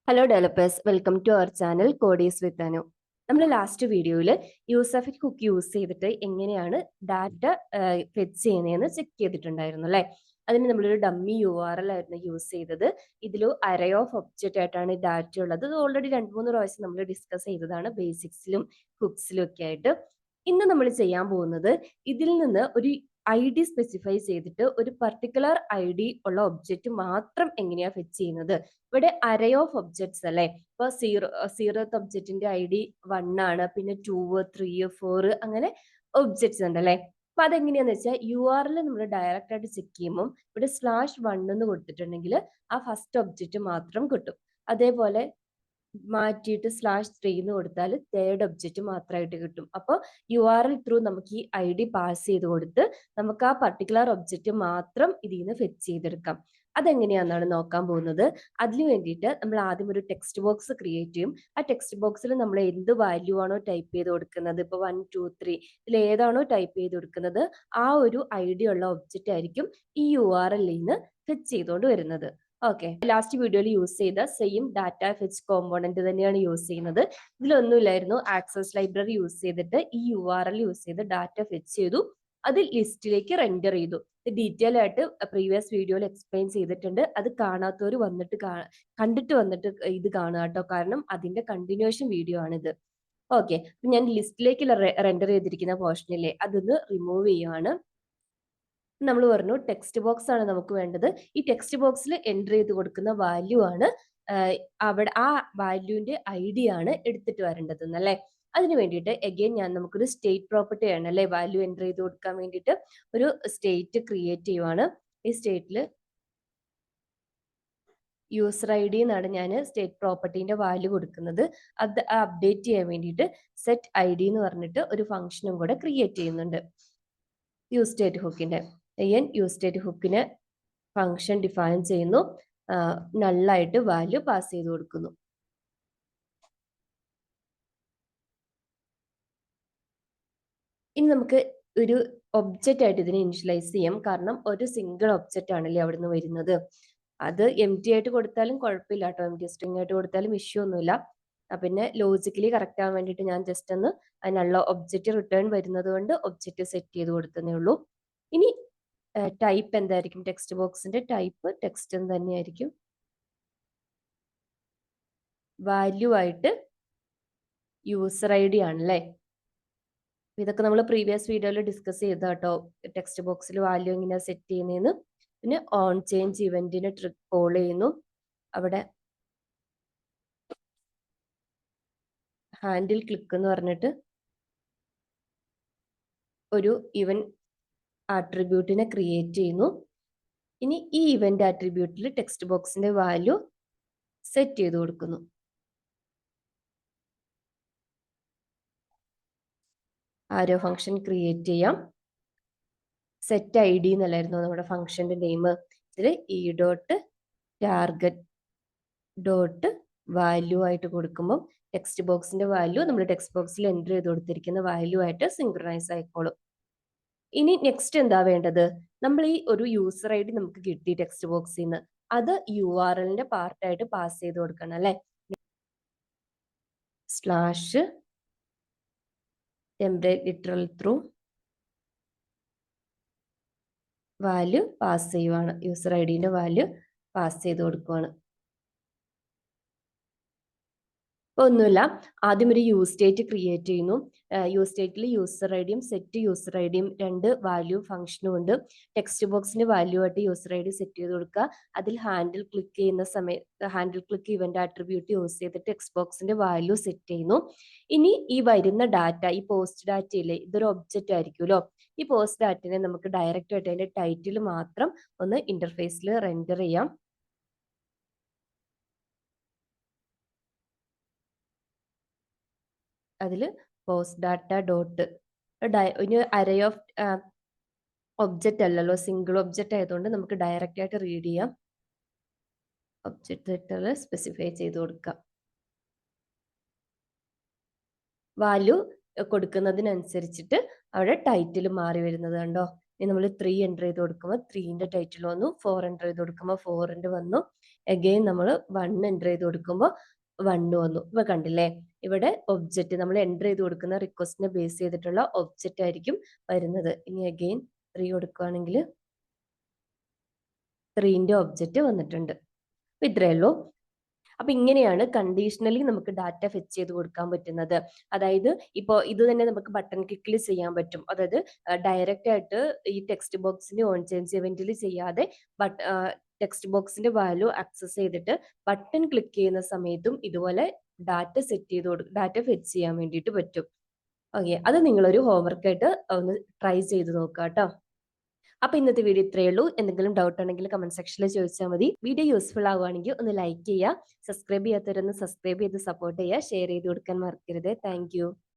Hello developers, welcome to our channel Codies with Anu. നമ്മൾ last വീഡിയോയിൽ യൂസഫിക് cook use ചെയ്തിട്ട് എങ്ങനെയാണ് ഡാറ്റ ഫെച്ച് ചെയ്യുന്നതെന്ന് ചെക്ക് ചെയ്തിട്ടുണ്ടായിരുന്നു അല്ലേ. അതിന് നമ്മളൊരു ഡമ്മി URL ആയിരുന്നു യൂസ് ചെയ്തത്. ഇതിലൊരു അറേ ഓഫ് ഒബ്ജക്റ്റ് ആയിട്ടാണ് ഡാറ്റ ഉള്ളത്. ഇത് ഓൾറെഡി 2-3 പ്രാവശ്യം നമ്മൾ ഡിസ്കസ് ചെയ്തതാണ് ബേസിക്സിലും ഹുക്സിലും ഒക്കെ ആയിട്ട്. ഇന്ന് നമ്മൾ ചെയ്യാൻ പോകുന്നത് ഇതിൽ നിന്ന് ഒരു ID സ്പെസിഫൈ ചെയ്തിട്ട് ഒരു പർട്ടിക്കുലർ ID ഉള്ള ഒബ്ജക്റ്റ് മാത്രം എങ്ങനെയാ ഫെച്ച് ചെയ്യുന്നത്. ഇവിടെ അറേ ഓഫ് ഒബ്ജക്ട്സ് അല്ലേ. ഇപ്പൊ സീറോത്ത് ഒബ്ജക്റ്റിന്റെ ID 1 ആണ്, പിന്നെ 2, 3, 4 അങ്ങനെ ഒബ്ജക്ട്സ് ഉണ്ട് അല്ലേ. അപ്പൊ അതെങ്ങനെയാന്ന് വെച്ചാൽ URL നമ്മൾ ഡയറക്റ്റ് ആയിട്ട് ചെക്ക് ചെയ്യുമ്പോൾ ഇവിടെ /1 എന്ന് കൊടുത്തിട്ടുണ്ടെങ്കിൽ ആ ഫസ്റ്റ് ഒബ്ജക്റ്റ് മാത്രം കിട്ടും. അതേപോലെ മാറ്റിയിട്ട് /3 എന്ന് കൊടുത്താൽ തേർഡ് ഒബ്ജക്റ്റ് മാത്രമായിട്ട് കിട്ടും. അപ്പോൾ URL ത്രൂ നമുക്ക് ഈ ID പാസ് ചെയ്ത് കൊടുത്ത് നമുക്ക് ആ പർട്ടിക്കുലർ ഒബ്ജക്റ്റ് മാത്രം ഇതിൽ നിന്ന് ഫെച്ച് ചെയ്തെടുക്കാം. അതെങ്ങനെയാണെന്നാണ് നോക്കാൻ പോകുന്നത്. അതിനു വേണ്ടിയിട്ട് നമ്മൾ ആദ്യം ഒരു ടെക്സ്റ്റ് ബോക്സ് ക്രിയേറ്റ് ചെയ്യും. ആ ടെക്സ്റ്റ് ബോക്സിൽ നമ്മൾ എന്ത് വാല്യൂ ആണോ ടൈപ്പ് ചെയ്ത് കൊടുക്കുന്നത്, ഇപ്പോൾ 1, 2, 3 ഇതിൽ ഏതാണോ ടൈപ്പ് ചെയ്ത് കൊടുക്കുന്നത് ആ ഒരു ID ഉള്ള ഒബ്ജക്റ്റ് ആയിരിക്കും ഈ URL നിന്ന് ഫെച്ച് ചെയ്തുകൊണ്ട് വരുന്നത്. ഓക്കെ, ലാസ്റ്റ് വീഡിയോയിൽ യൂസ് ചെയ്ത സെയിം ഡാറ്റ ഫെച്ച് കോമ്പോണന്റ് തന്നെയാണ് യൂസ് ചെയ്യുന്നത്. ഇതിലൊന്നുമില്ലായിരുന്നു, ആക്സസ് ലൈബ്രറി യൂസ് ചെയ്തിട്ട് ഈ URL യൂസ് ചെയ്ത് ഡാറ്റ ഫെച്ച് ചെയ്തു, അത് ലിസ്റ്റിലേക്ക് റെൻഡർ ചെയ്തു. ഡീറ്റെയിൽ ആയിട്ട് പ്രീവിയസ് വീഡിയോയിൽ എക്സ്പ്ലെയിൻ ചെയ്തിട്ടുണ്ട്. അത് കാണാത്തവർ വന്നിട്ട് കണ്ടിട്ട് വന്നിട്ട് ഇത് കാണുക കേട്ടോ, കാരണം അതിന്റെ കണ്ടിന്യൂഷൻ വീഡിയോ ആണിത്. ഓക്കെ, ഞാൻ ലിസ്റ്റിലേക്ക് റെൻഡർ ചെയ്തിരിക്കുന്ന പോർഷനിലെ അതൊന്ന് റിമൂവ് ചെയ്യുവാണ്. നമ്മൾ പറഞ്ഞു ടെക്സ്റ്റ് ബോക്സ് ആണ് നമുക്ക് വേണ്ടത്. ഈ ടെക്സ്റ്റ് ബോക്സിൽ എൻ്റർ ചെയ്ത് കൊടുക്കുന്ന വാല്യൂ ആണ് അവിടെ ആ വാല്യൂവിന്റെ ID ആണ് എടുത്തിട്ട് വരേണ്ടത് എന്നല്ലേ. അതിന് വേണ്ടിയിട്ട് എഗെയിൻ നമുക്കൊരു സ്റ്റേറ്റ് പ്രോപ്പർട്ടി ആണ് അല്ലെ, വാല്യൂ എൻ്റർ ചെയ്ത് കൊടുക്കാൻ വേണ്ടിയിട്ട് ഒരു സ്റ്റേറ്റ് ക്രിയേറ്റ് ചെയ്യുവാണ്. ഈ സ്റ്റേറ്റിൽ യൂസർ ID എന്നാണ് ഞാൻ സ്റ്റേറ്റ് പ്രോപ്പർട്ടീന്റെ വാല്യൂ കൊടുക്കുന്നത്. അത് അപ്ഡേറ്റ് ചെയ്യാൻ വേണ്ടിയിട്ട് സെറ്റ് ID എന്ന് പറഞ്ഞിട്ട് ഒരു ഫംഗ്ഷനും കൂടെ ക്രിയേറ്റ് ചെയ്യുന്നുണ്ട്. യൂസ് സ്റ്റേറ്റ് ഹുക്കിന്റെ യൂസ് സ്റ്റേറ്റ് ഹുക്കിന് ഫംഗ്ഷൻ ഡിഫൈൻ ചെയ്യുന്നു, നള്ളായിട്ട് വാല്യൂ പാസ് ചെയ്ത് കൊടുക്കുന്നു. ഇനി നമുക്ക് ഒരു ഒബ്ജക്റ്റ് ആയിട്ട് ഇതിനെ ഇനിഷ്യലൈസ് ചെയ്യാം, കാരണം ഒരു സിംഗിൾ ഒബ്ജക്റ്റ് ആണല്ലേ അവിടുന്ന് വരുന്നത്. അത് empty ആയിട്ട് കൊടുത്താലും കുഴപ്പമില്ല കേട്ടോ, empty string ആയിട്ട് കൊടുത്താലും ഇഷ്യൂ ഒന്നുമില്ല. പിന്നെ ലോജിക്കലി കറക്റ്റ് ആവാൻ വേണ്ടിയിട്ട് ഞാൻ ജസ്റ്റ് ഒന്ന് അതിനുള്ള ഒബ്ജക്റ്റ് റിട്ടേൺ വരുന്നത് കൊണ്ട് ഒബ്ജക്റ്റ് സെറ്റ് ചെയ്ത് കൊടുത്തതേ ഉള്ളൂ. ഇനി ടൈപ്പ് എന്തായിരിക്കും, ടെക്സ്റ്റ് ബോക്സിന്റെ ടൈപ്പ് ടെക്സ്റ്റ് തന്നെയായിരിക്കും. വാല്യൂ ആയിട്ട് യൂസർ ID ആണല്ലേ. ഇതൊക്കെ നമ്മൾ പ്രീവിയസ് വീഡിയോയിൽ ഡിസ്കസ് ചെയ്ത കേട്ടോ, ടെക്സ്റ്റ് ബോക്സിൽ വാല്യൂ എങ്ങനെയാ സെറ്റ് ചെയ്യുന്നതെന്ന്. പിന്നെ ഓൺ ചേഞ്ച് ഇവന്റിന് ട്രിക്ക് കോൾ ചെയ്യുന്നു. അവിടെ ഹാൻഡിൽ ക്ലിക്ക് എന്ന് പറഞ്ഞിട്ട് ഒരു ഇവന്റ് ആട്രിബ്യൂട്ടിനെ ക്രിയേറ്റ് ചെയ്യുന്നു. ഇനി ഈ ഇവന്റ് ആട്രിബ്യൂട്ടിൽ ടെക്സ്റ്റ് ബോക്സിന്റെ വാല്യൂ സെറ്റ് ചെയ്ത് കൊടുക്കുന്നു. ആരോ ഫംഗ്ഷൻ ക്രിയേറ്റ് ചെയ്യാം. സെറ്റ് ID എന്നല്ലായിരുന്നു നമ്മുടെ ഫംഗ്ഷന്റെ നെയിം. ഇതിൽ e.target ഡോട്ട് വാല്യൂ ആയിട്ട് കൊടുക്കുമ്പോൾ ടെക്സ്റ്റ് ബോക്സിന്റെ വാല്യൂ നമ്മൾ ടെക്സ്റ്റ് ബോക്സിൽ എൻ്റർ ചെയ്ത് കൊടുത്തിരിക്കുന്ന വാല്യൂ ആയിട്ട് സിങ്ക്രണൈസ് ആയിക്കോളും. ഇനി നെക്സ്റ്റ് എന്താ വേണ്ടത്, നമ്മൾ ഈ ഒരു യൂസർ ID നമുക്ക് കിട്ടി ടെക്സ്റ്റ് ബോക്സിൽ നിന്ന്, അത് URLന്റെ പാർട്ടായിട്ട് പാസ് ചെയ്ത് കൊടുക്കണം അല്ലെ. /template literal through value pass ചെയ്യുവാണ്, യൂസർ IDന്റെ വാല്യൂ പാസ് ചെയ്ത് കൊടുക്കുവാണ്. ഒന്നുമില്ല, ആദ്യം ഒരു യൂസ് സ്റ്റേറ്റ് ക്രിയേറ്റ് ചെയ്യുന്നു. യൂസ് സ്റ്റേറ്റിൽ യൂസർ IDയും സെറ്റ് യൂസർ IDയും രണ്ട് വാല്യൂ ഫംഗ്ഷനും ഉണ്ട്. ടെക്സ്റ്റ് ബോക്സിന്റെ വാല്യൂ ആയിട്ട് യൂസർ ID സെറ്റ് ചെയ്ത് കൊടുക്കുക. അതിൽ ഹാൻഡിൽ ക്ലിക്ക് ചെയ്യുന്ന സമയത്ത് handle click event attribute use ചെയ്തിട്ട് ടെക്സ്റ്റ് ബോക്സിന്റെ വാല്യൂ സെറ്റ് ചെയ്യുന്നു. ഇനി ഈ വരുന്ന ഡാറ്റ, ഈ പോസ്റ്റ് ഡാറ്റ ഇല്ലേ, ഇതൊരു ഒബ്ജക്റ്റ് ആയിരിക്കുമല്ലോ. ഈ പോസ്റ്റ് ഡാറ്റനെ നമുക്ക് ഡയറക്റ്റ് ആയിട്ട് അതിന്റെ ടൈറ്റിൽ മാത്രം ഒന്ന് ഇന്റർഫേസിൽ റെൻഡർ ചെയ്യാം. അതിൽ പോസ്റ്റ് ഡാറ്റ ഡോട്ട് ഇനി അറേ ഓഫ് ഒബ്ജക്റ്റ് അല്ലല്ലോ, സിംഗിൾ ഒബ്ജക്റ്റ് ആയതുകൊണ്ട് നമുക്ക് ഡയറക്റ്റ് ആയിട്ട് റീഡ് ചെയ്യാം. ഒബ്ജക്റ്റ് സ്പെസിഫൈ ചെയ്ത് കൊടുക്കാം. വാല്യൂ കൊടുക്കുന്നതിനനുസരിച്ചിട്ട് അവിടെ ടൈറ്റിൽ മാറി വരുന്നത് കണ്ടോ. ഇനി നമ്മൾ 3 എൻ്റർ ചെയ്ത് കൊടുക്കുമ്പോൾ 3ന്റെ ടൈറ്റിൽ വന്നു, 4 എൻ്റർ ചെയ്ത് കൊടുക്കുമ്പോൾ 4ന്റെ വന്നു. അഗെയിൻ നമ്മൾ 1 എൻ്റർ ചെയ്ത് കൊടുക്കുമ്പോൾ 1 വന്നു. ഇപ്പൊ കണ്ടില്ലേ, ഇവിടെ ഒബ്ജക്റ്റ് നമ്മൾ എൻ്റർ ചെയ്ത് കൊടുക്കുന്ന റിക്വസ്റ്റിനെ ബേസ് ചെയ്തിട്ടുള്ള ഒബ്ജക്റ്റ് ആയിരിക്കും വരുന്നത്. ഇനി അഗെയിൻ 3 കൊടുക്കുകയാണെങ്കിൽ 3ന്റെ ഒബ്ജക്റ്റ് വന്നിട്ടുണ്ട്. അപ്പൊ ഇത്രയേ ഉള്ളൂ. അപ്പൊ ഇങ്ങനെയാണ് കണ്ടീഷണലി നമുക്ക് ഡാറ്റ ഫെച്ച് ചെയ്ത് കൊടുക്കാൻ പറ്റുന്നത്. അതായത് ഇപ്പോൾ ഇത് തന്നെ നമുക്ക് ബട്ടൺ ക്ലിക്കിൽ ചെയ്യാൻ പറ്റും. അതായത് ഡയറക്റ്റ് ആയിട്ട് ഈ ടെക്സ്റ്റ് ബോക്സിന്റെ ഓൺ ചേഞ്ച് ഇവന്റിൽ ചെയ്യാതെ ടെക്സ്റ്റ് ബോക്സിന്റെ വാല്യൂ ആക്സസ് ചെയ്തിട്ട് ബട്ടൺ ക്ലിക്ക് ചെയ്യുന്ന സമയത്തും ഇതുപോലെ ഡാറ്റ സെറ്റ് ചെയ്ത് ഡാറ്റ ഫെച്ച് ചെയ്യാൻ വേണ്ടിയിട്ട് പറ്റും. ഓക്കെ, അത് നിങ്ങളൊരു ഹോംവർക്ക് ആയിട്ട് ഒന്ന് ട്രൈ ചെയ്ത് നോക്കുക കേട്ടോ. അപ്പൊ ഇന്നത്തെ വീഡിയോ ഇത്രയേ ഉള്ളൂ. എന്തെങ്കിലും ഡൗട്ട് ഉണ്ടെങ്കിൽ കമന്റ് സെക്ഷനിൽ ചോദിച്ചാൽ മതി. വീഡിയോ യൂസ്ഫുൾ ആവുകയാണെങ്കിൽ ഒന്ന് ലൈക്ക് ചെയ്യുക, സബ്സ്ക്രൈബ് ചെയ്യാത്തവരൊന്ന് സബ്സ്ക്രൈബ് ചെയ്ത് സപ്പോർട്ട് ചെയ്യുക, ഷെയർ ചെയ്ത് കൊടുക്കാൻ മറക്കരുത്. താങ്ക്